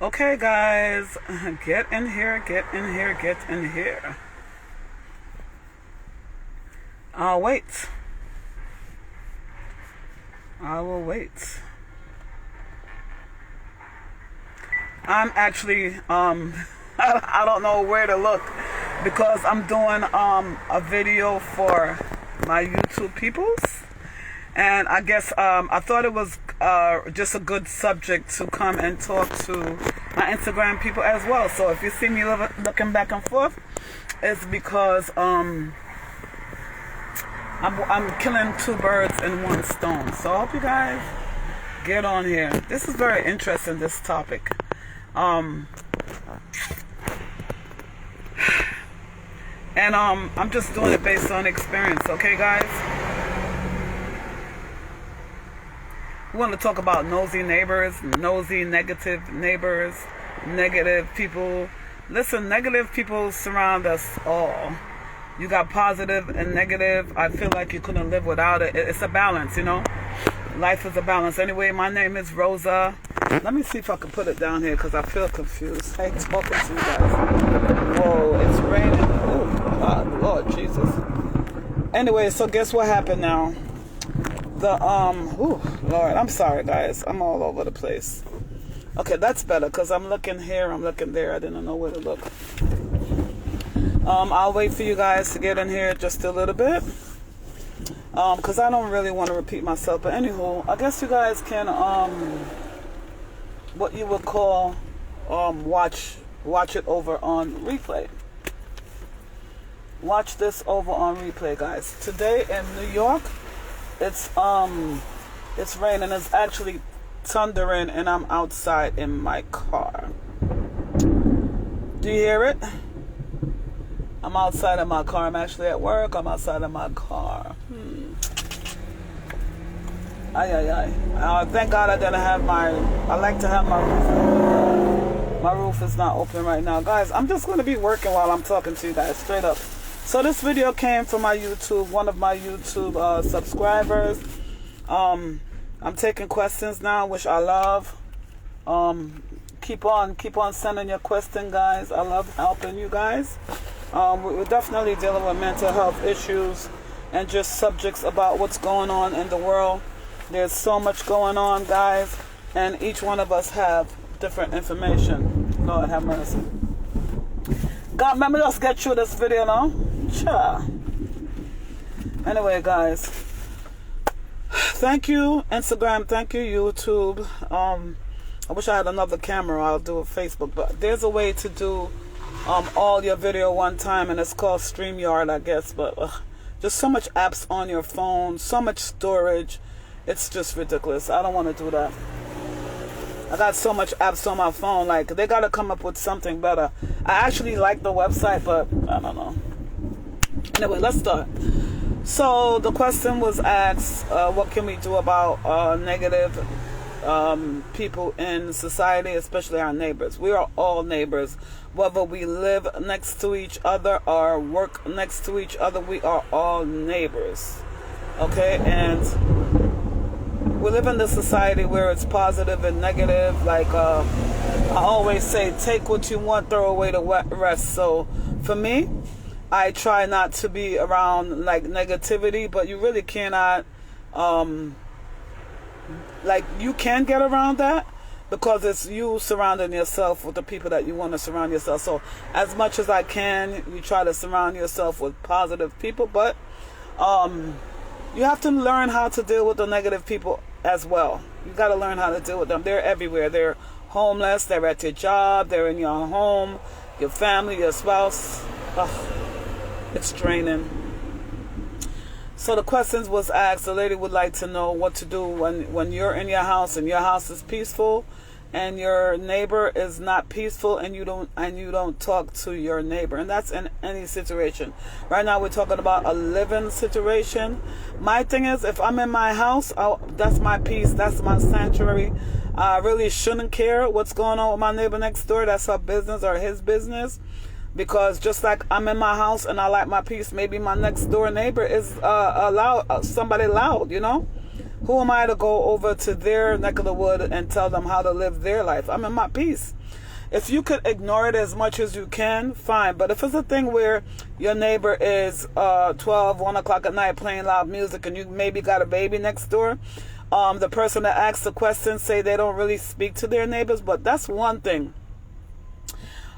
Okay, guys, get in here, get in here, get in here. I'll wait. I will wait. I'm actually, I don't know where to look because I'm doing a video for my YouTube peoples. And I guess I thought it was just a good subject to come and talk to my Instagram people as well. So if you see me looking back and forth, it's because I'm killing two birds in one stone. So I hope you guys get on here. This is very interesting, this topic. And I'm just doing it based on experience, okay, guys? We want to talk about nosy neighbors, nosy negative neighbors, negative people. Listen, negative people surround us all. You got positive and negative. I feel like you couldn't live without it. It's a balance, you know. Life is a balance. Anyway, my name is Rosa. Let me see if I can put it down here because I feel confused. Hey, talking to you guys. Whoa, it's raining. Oh, God, Lord Jesus. Anyway, so guess what happened now? Lord, I'm sorry, guys. I'm all over the place. Okay, that's better because I'm looking here, I'm looking there. I didn't know where to look. I'll wait for you guys to get in here just a little bit. Because I don't really want to repeat myself. But anywho, I guess you guys can, what you would call, watch it over on replay. Watch this over on replay, guys. Today in New York, it's raining. It's actually thundering, and I'm outside in my car. Do you hear it? I'm outside of my car. I'm actually at work. I'm outside of my car. Thank God I didn't have I like to have my roof open. My roof is not open right now. Guys, I'm just going to be working while I'm talking to you guys, straight up. So this video came from my YouTube, one of my YouTube subscribers. I'm taking questions now, which I love. Keep on sending your question, guys. I love helping you guys. We're definitely dealing with mental health issues and just subjects about what's going on in the world. There's so much going on, guys, and each one of us have different information. Lord have mercy. God, let me just get through this video now. Sure. Anyway, guys, thank you, Instagram. Thank you, YouTube. I wish I had another camera. I'll do a Facebook, but there's a way to do all your video one time, and it's called StreamYard, I guess. But just so much apps on your phone, so much storage. It's just ridiculous. I don't want to do that. I got so much apps on my phone. Like, they got to come up with something better. I actually like the website, but I don't know. Anyway, let's start. So the question was asked, what can we do about negative people in society, especially our neighbors? We are all neighbors. Whether we live next to each other or work next to each other, we are all neighbors. Okay? And we live in this society where it's positive and negative. Like I always say, take what you want, throw away the rest. So for me, I try not to be around like negativity, but you really cannot, like, you can get around that because it's you surrounding yourself with the people that you want to surround yourself. So as much as I can, you try to surround yourself with positive people, but you have to learn how to deal with the negative people as well. You got to learn how to deal with them. They're everywhere. They're homeless, they're at your job, they're in your home, your family, your spouse. It's draining. So the questions was asked. The lady would like to know what to do when you're in your house and your house is peaceful and your neighbor is not peaceful and you don't talk to your neighbor. And that's in any situation. Right now we're talking about a living situation. My thing is, if I'm in my house, that's my peace, that's my sanctuary. I really shouldn't care what's going on with my neighbor next door. That's her business or his business. Because just like I'm in my house and I like my peace, maybe my next door neighbor is somebody loud, you know. who am I to go over to their neck of the wood and tell them how to live their life? I'm in my peace. If you could ignore it as much as you can, fine. But if it's a thing where your neighbor is 12, 1 o'clock at night playing loud music and you maybe got a baby next door, the person that asks the question say they don't really speak to their neighbors, but that's one thing.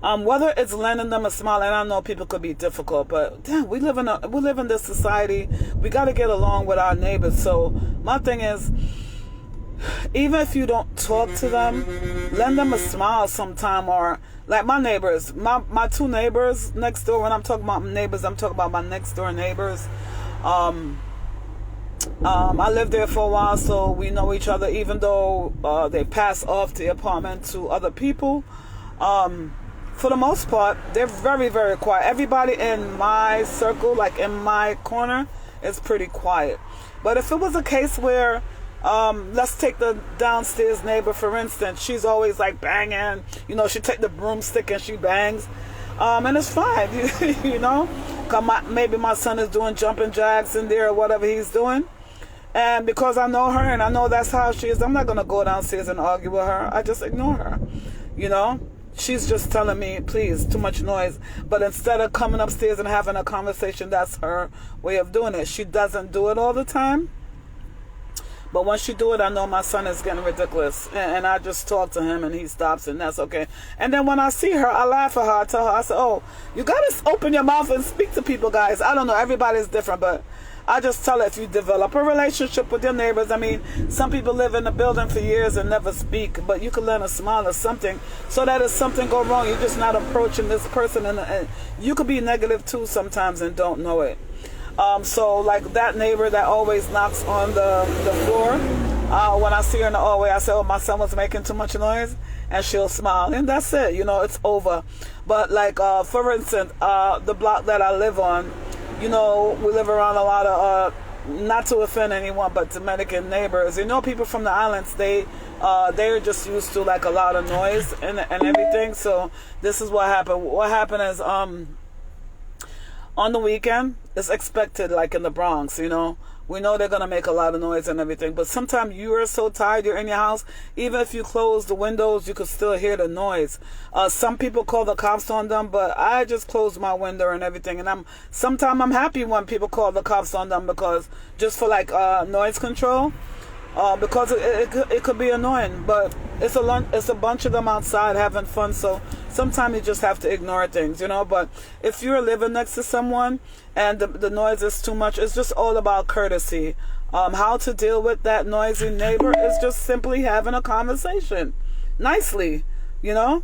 Whether it's lending them a smile, and I know people could be difficult, but damn, we live in this society. We got to get along with our neighbors. So my thing is, even if you don't talk to them, lend them a smile sometime. Or like my neighbors, my two neighbors next door. When I'm talking about neighbors, I'm talking about my next door neighbors. I lived there for a while, so we know each other, even though they pass off the apartment to other people. For the most part, they're very, very quiet. Everybody in my circle, like in my corner, is pretty quiet. But if it was a case where, let's take the downstairs neighbor, for instance, she's always like banging, she take the broomstick and she bangs. And it's fine, you know, maybe my son is doing jumping jacks in there or whatever he's doing. And because I know her and I know that's how she is, I'm not going to go downstairs and argue with her. I just ignore her, She's just telling me, please, too much noise. But instead of coming upstairs and having a conversation, that's her way of doing it. She doesn't do it all the time. But once she do it, I know my son is getting ridiculous. And I just talk to him and he stops, and that's okay. And then when I see her, I laugh at her. I tell her, I say, oh, you got to open your mouth and speak to people, guys. I don't know. Everybody's different, but I just tell her, if you develop a relationship with your neighbors, I mean, some people live in a building for years and never speak, but you can learn a smile or something, so that if something go wrong, you're just not approaching this person. And you could be negative too sometimes and don't know it. So like that neighbor that always knocks on the floor, when I see her in the hallway, I say, oh, my son was making too much noise, and she'll smile, and that's it, it's over. But like, for instance, the block that I live on, we live around a lot of, not to offend anyone, but Dominican neighbors. People from the islands, they're just used to like a lot of noise and everything. So this is what happened. What happened is, on the weekend, it's expected, like in the Bronx, we know they're going to make a lot of noise and everything, but sometimes you are so tired, you're in your house, even if you close the windows, you could still hear the noise. Some people call the cops on them, but I just close my window and everything, and sometimes I'm happy when people call the cops on them, because just for like noise control, because it could be annoying, but it's a bunch of them outside having fun, so sometimes you just have to ignore things, but if you're living next to someone and the noise is too much, it's just all about courtesy. How to deal with that noisy neighbor is just simply having a conversation nicely, and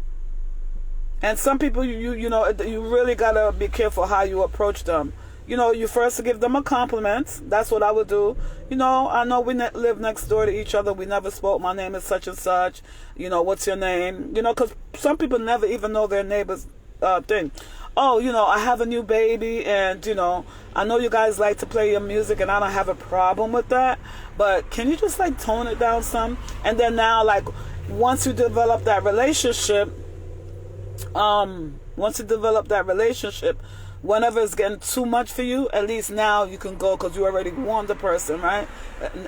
some people, you really gotta be careful how you approach them. You first give them a compliment. That's what I would do. I know we live next door to each other. We never spoke. My name is such and such. What's your name? Because some people never even know their neighbor's thing. Oh, I have a new baby, and, I know you guys like to play your music, and I don't have a problem with that. But can you just, like, tone it down some? And then now, like, once you develop that relationship, whenever it's getting too much for you, at least now you can go, because you already warned the person, right?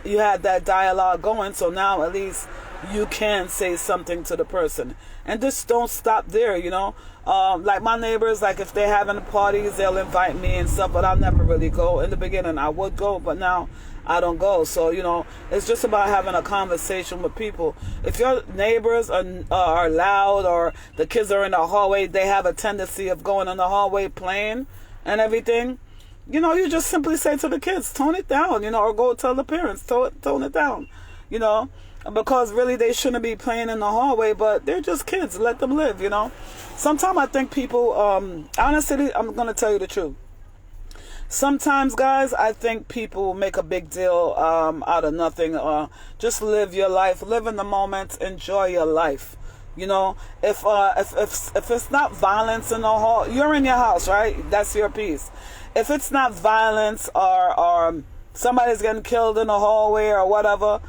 You had that dialogue going, so now at least you can say something to the person. And just don't stop there, like my neighbors, like if they're having parties, they'll invite me and stuff, but I'll never really go. In the beginning I would go, but now I don't go. So it's just about having a conversation with people. If your neighbors are loud, or the kids are in the hallway, they have a tendency of going in the hallway playing and everything, you just simply say to the kids, tone it down, or go tell the parents, tone it down, because really they shouldn't be playing in the hallway, but they're just kids. Let them live. Sometimes I think people, honestly, I'm gonna tell you the truth. Sometimes, guys, I think people make a big deal out of nothing. Just live your life, live in the moment, enjoy your life. If it's not violence in the hall, you're in your house, right? That's your peace. If it's not violence or somebody's getting killed in the hallway or whatever,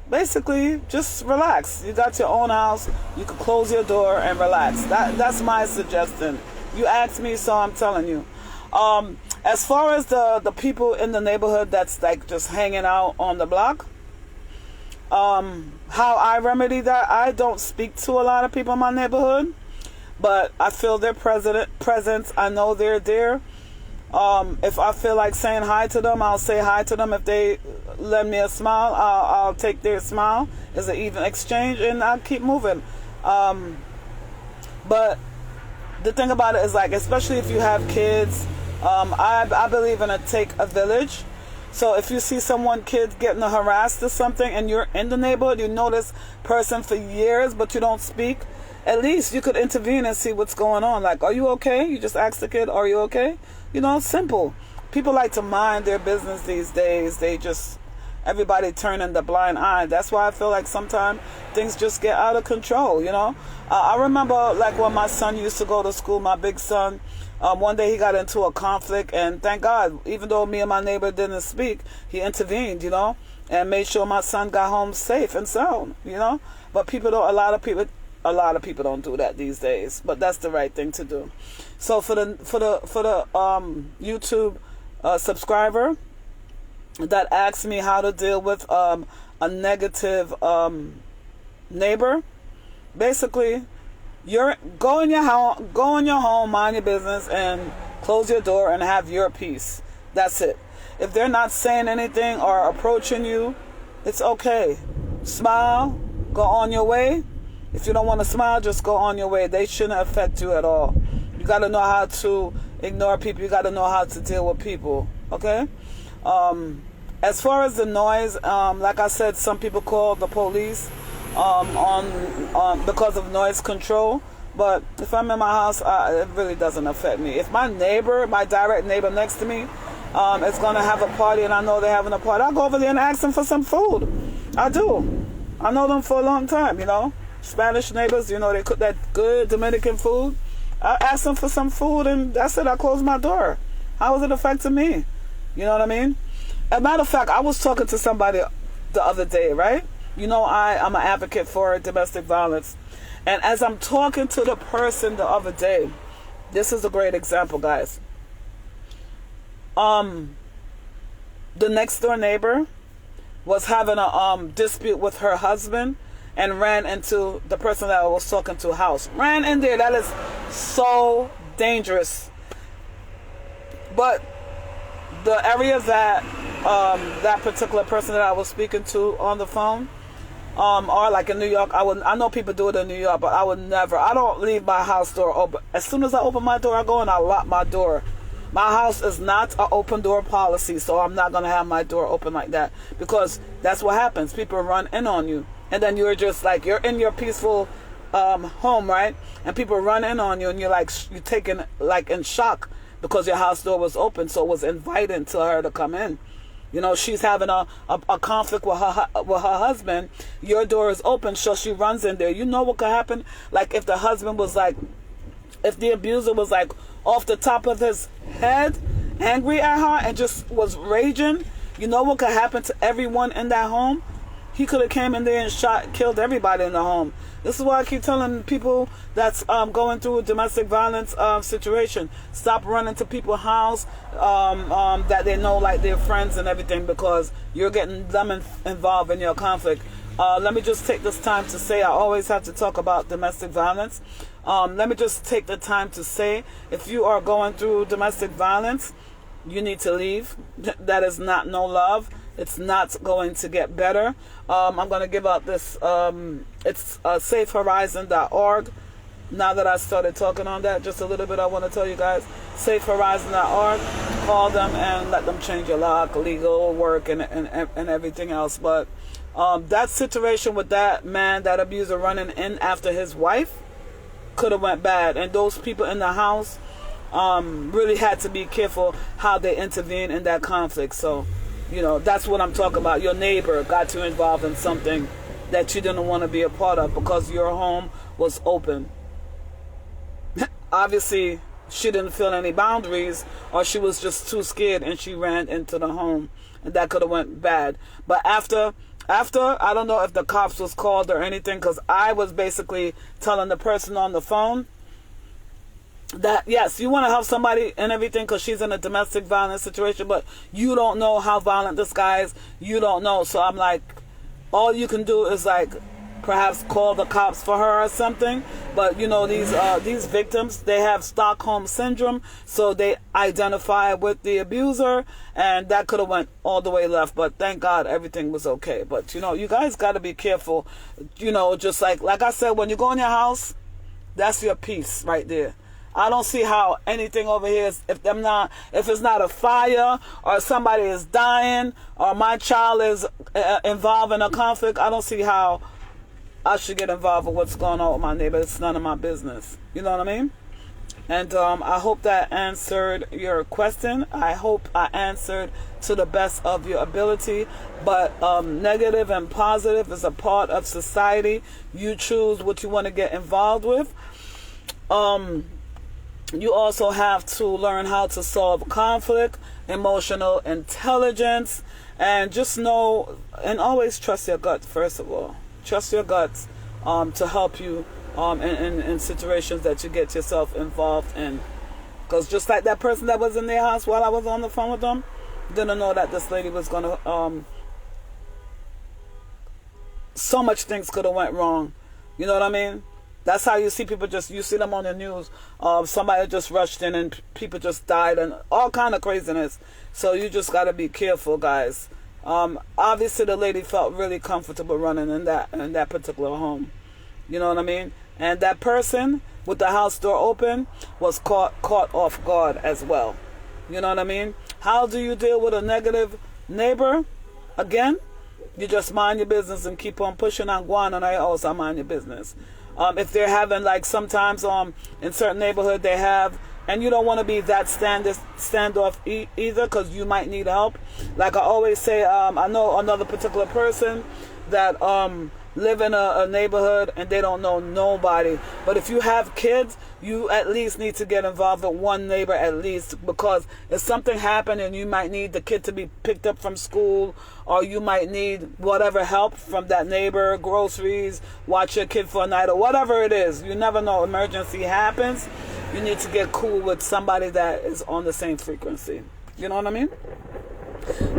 basically just relax. You got your own house. You can close your door and relax. That's my suggestion. You asked me, so I'm telling you. As far as the people in the neighborhood that's like just hanging out on the block, How I remedy that, I don't speak to a lot of people in my neighborhood, but I feel their presence. I know they're there. If I feel like saying hi to them, I'll say hi to them. If they lend me a smile, I'll take their smile. It's an even exchange, and I'll keep moving. But the thing about it is, like, especially if you have kids, I believe in take a village. So if you see kid getting harassed or something, and you're in the neighborhood, you know this person for years, but you don't speak, at least you could intervene and see what's going on. Like, are you okay? You just ask the kid, are you okay? You know, simple. People like to mind their business these days. Everybody turning the blind eye. That's why I feel like sometimes things just get out of control, you know. I remember, like, when my son used to go to school, my big son, one day he got into a conflict, and thank God, even though me and my neighbor didn't speak, he intervened, you know, and made sure my son got home safe and sound, you know. But a lot of people don't do that these days, but that's the right thing to do. So for the YouTube subscriber that asked me how to deal with a negative neighbor, basically, go in your home, mind your business, and close your door and have your peace. That's it. If they're not saying anything or approaching you, it's okay. Smile, go on your way. If you don't want to smile, just go on your way. They shouldn't affect you at all. You got to know how to ignore people. You got to know how to deal with people. Okay? As far as the noise, like I said, some people call the police because of noise control. But if I'm in my house, it really doesn't affect me. If my direct neighbor next to me, is going to have a party, and I know they're having a party, I'll go over there and ask them for some food. I do. I know them for a long time, you know. Spanish neighbors, you know, they cook that good Dominican food. I ask them for some food, and that's it. I close my door. How is it affecting me? You know what I mean? As a matter of fact, I was talking to somebody the other day, right? You know, I'm an advocate for domestic violence. And as I'm talking to the person the other day, this is a great example, guys. The next door neighbor was having a dispute with her husband, and ran into the person that I was talking to house. Ran in there. That is so dangerous. But the area that that particular person that I was speaking to on the phone, or like in New York, I know people do it in New York, but I would never. I don't leave my house door open. As soon as I open my door, I go and I lock my door. My house is not an open door policy, so I'm not going to have my door open like that, because that's what happens. People run in on you. And then you're just like, you're in your peaceful home, right? And people run in on you, and you're taken like in shock because your house door was open, so it was inviting to her to come in. You know, she's having a conflict with her husband. Your door is open, so she runs in there. You know what could happen? Like if the husband was like, if the abuser was like off the top of his head, angry at her and just was raging, you know what could happen to everyone in that home? He could have came in there and killed everybody in the home. This is why I keep telling people that's going through a domestic violence situation, stop running to people's house that they know, like their friends and everything, because you're getting them involved in your conflict. Let me just take this time to say, I always have to talk about domestic violence. Let me just take the time to say, if you are going through domestic violence, you need to leave. That is not no love. It's not going to get better. I'm going to give out this, it's safehorizon.org. Now that I started talking on that just a little bit, I want to tell you guys, safehorizon.org. Call them and let them change your lock, legal work, and everything else. But that situation with that man, that abuser running in after his wife, could have went bad. And those people in the house really had to be careful how they intervene in that conflict. So, you know, that's what I'm talking about. Your neighbor got you involved in something that you didn't want to be a part of because your home was open. Obviously, she didn't feel any boundaries, or she was just too scared and she ran into the home, and that could have went bad. But after, I don't know if the cops was called or anything, because I was basically telling the person on the phone that yes, you want to help somebody and everything because she's in a domestic violence situation, but you don't know how violent this guy is. You don't know. So I'm like, all you can do is like perhaps call the cops for her or something. But you know, these victims, they have Stockholm syndrome, so they identify with the abuser, and that could have went all the way left. But thank God everything was okay. But you know, you guys got to be careful. You know, just like I said, when you go in your house, that's your peace right there. I don't see how anything over here is, if it's not a fire or somebody is dying or my child is involved in a conflict, I don't see how I should get involved with what's going on with my neighbor. It's none of my business. You know what I mean? And I hope that answered your question. I hope I answered to the best of your ability. But negative and positive is a part of society. You choose what you want to get involved with. You also have to learn how to solve conflict, emotional intelligence, and just know and always trust your gut, first of all. Trust your guts to help you in situations that you get yourself involved in. Because just like that person that was in their house while I was on the phone with them, didn't know that this lady was going to... so much things could have went wrong. You know what I mean? That's how you see people you see them on the news. Somebody just rushed in and people just died and all kind of craziness. So you just got to be careful, guys. Obviously the lady felt really comfortable running in that particular home. You know what I mean? And that person with the house door open was caught off guard as well. You know what I mean? How do you deal with a negative neighbor? Again, you just mind your business and keep on pushing on going, and I also mind your business. If they're having, like, sometimes in certain neighborhood they have, and you don't want to be that standoff either, because you might need help. Like I always say, I know another particular person that live in a neighborhood and they don't know nobody. But if you have kids, you at least need to get involved with one neighbor at least, because if something happened and you might need the kid to be picked up from school, or you might need whatever help from that neighbor, groceries, watch your kid for a night, or whatever it is. You never know, emergency happens. You need to get cool with somebody that is on the same frequency. You know what I mean?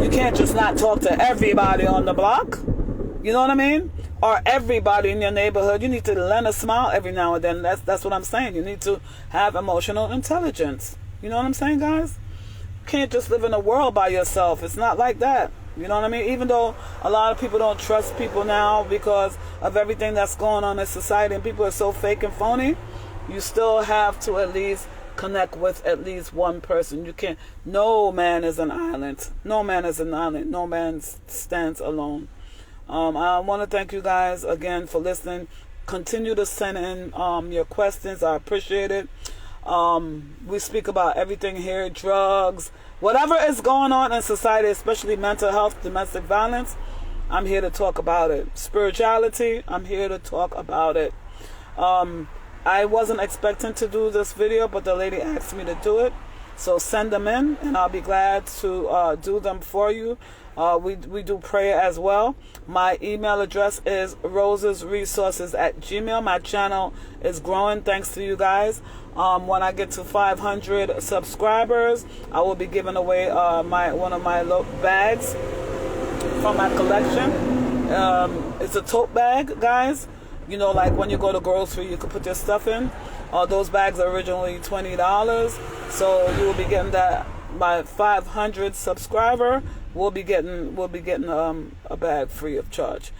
You can't just not talk to everybody on the block. You know what I mean? Or everybody in your neighborhood. You need to lend a smile every now and then. That's what I'm saying. You need to have emotional intelligence. You know what I'm saying, guys? You can't just live in a world by yourself. It's not like that. You know what I mean? Even though a lot of people don't trust people now because of everything that's going on in society and people are so fake and phony, you still have to at least connect with at least one person. You can't. No man is an island. No man is an island. No man stands alone. I want to thank you guys again for listening. Continue to send in your questions. I appreciate it. We speak about everything here, drugs, whatever is going on in society, especially mental health, domestic violence. I'm here to talk about it. Spirituality, I'm here to talk about it. I wasn't expecting to do this video, but the lady asked me to do it. So send them in, and I'll be glad to do them for you. We do prayer as well. My email address is rosesresources@gmail.com. My channel is growing thanks to you guys. When I get to 500 subscribers, I will be giving away one of my bags from my collection. It's a tote bag, guys. You know, like when you go to grocery, you can put your stuff in. Those bags are originally $20, so you will be getting that. My 500 subscriber we'll be getting a bag free of charge.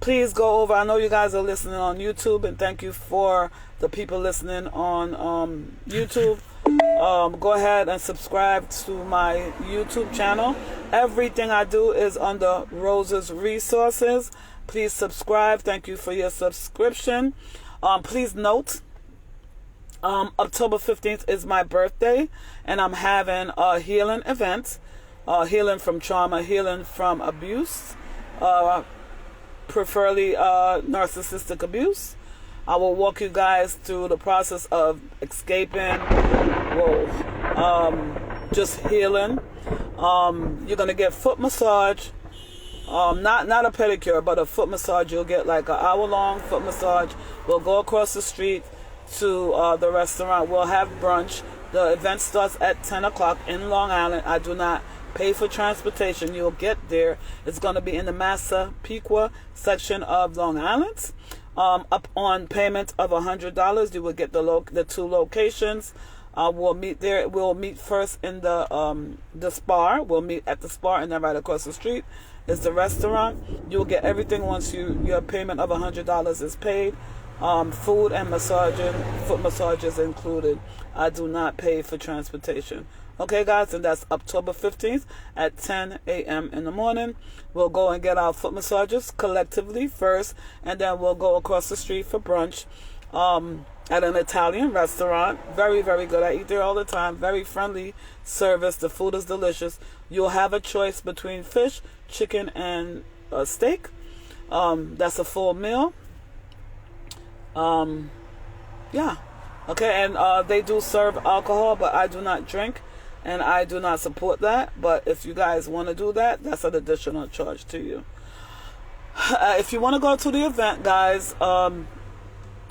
Please go over. I know you guys are listening on YouTube, and thank you for the people listening on YouTube. Go ahead and subscribe to my YouTube channel. Everything I do is under Roses Resources. Please subscribe. Thank you for your subscription. Please note, October 15th is my birthday, and I'm having a healing event. Healing from trauma, healing from abuse, preferably narcissistic abuse. I will walk you guys through the process of escaping, just healing. You're going to get foot massage, not a pedicure, but a foot massage. You'll get like an hour-long foot massage. We'll go across the street to the restaurant. We'll have brunch. The event starts at 10 o'clock in Long Island. I do not pay for transportation. You'll get there. It's going to be in the Massapequa section of Long Island. Up on payment of $100, you will get the 2 locations. We'll meet there. We'll meet first in the Spar. We'll meet at the Spar, and then right across the street is the restaurant. You'll get everything once your payment of $100 is paid. Food and foot massages included. I do not pay for transportation. Okay, guys, and that's October 15th at 10 a.m. in the morning. We'll go and get our foot massages collectively first, and then we'll go across the street for brunch at an Italian restaurant. Very, very good. I eat there all the time. Very friendly service. The food is delicious. You'll have a choice between fish, chicken, and steak. That's a full meal. Yeah. Okay, and they do serve alcohol, but I do not drink. And I do not support that. But if you guys want to do that, that's an additional charge to you. If you want to go to the event, guys,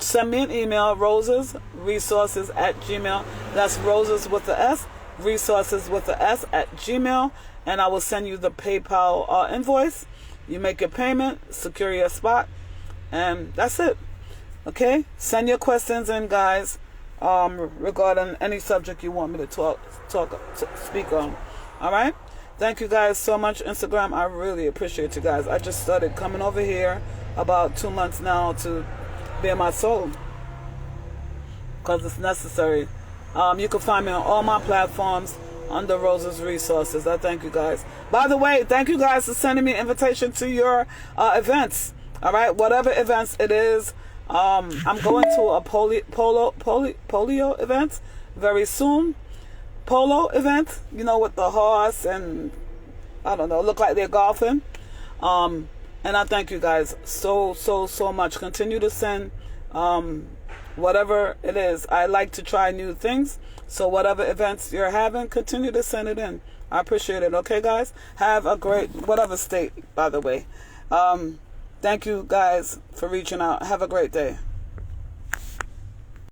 send me an email, rosesresources@gmail. That's roses with the S, resources with the S @gmail. And I will send you the PayPal invoice. You make your payment, secure your spot, and that's it. Okay? Send your questions in, guys. Regarding any subject you want me to speak on. All right? Thank you guys so much, Instagram. I really appreciate you guys. I just started coming over here about 2 months now to bare my soul, because it's necessary. You can find me on all my platforms under Roses Resources. I thank you guys. By the way, thank you guys for sending me an invitation to your events. All right? Whatever events it is. I'm going to a polio event very soon. Polo event, you know, with the horse and I don't know, look like they're golfing. And I thank you guys so much. Continue to send whatever it is. I like to try new things. So whatever events you're having, continue to send it in. I appreciate it. Okay, guys? Have a great, whatever state, by the way. Thank you guys for reaching out. Have a great day.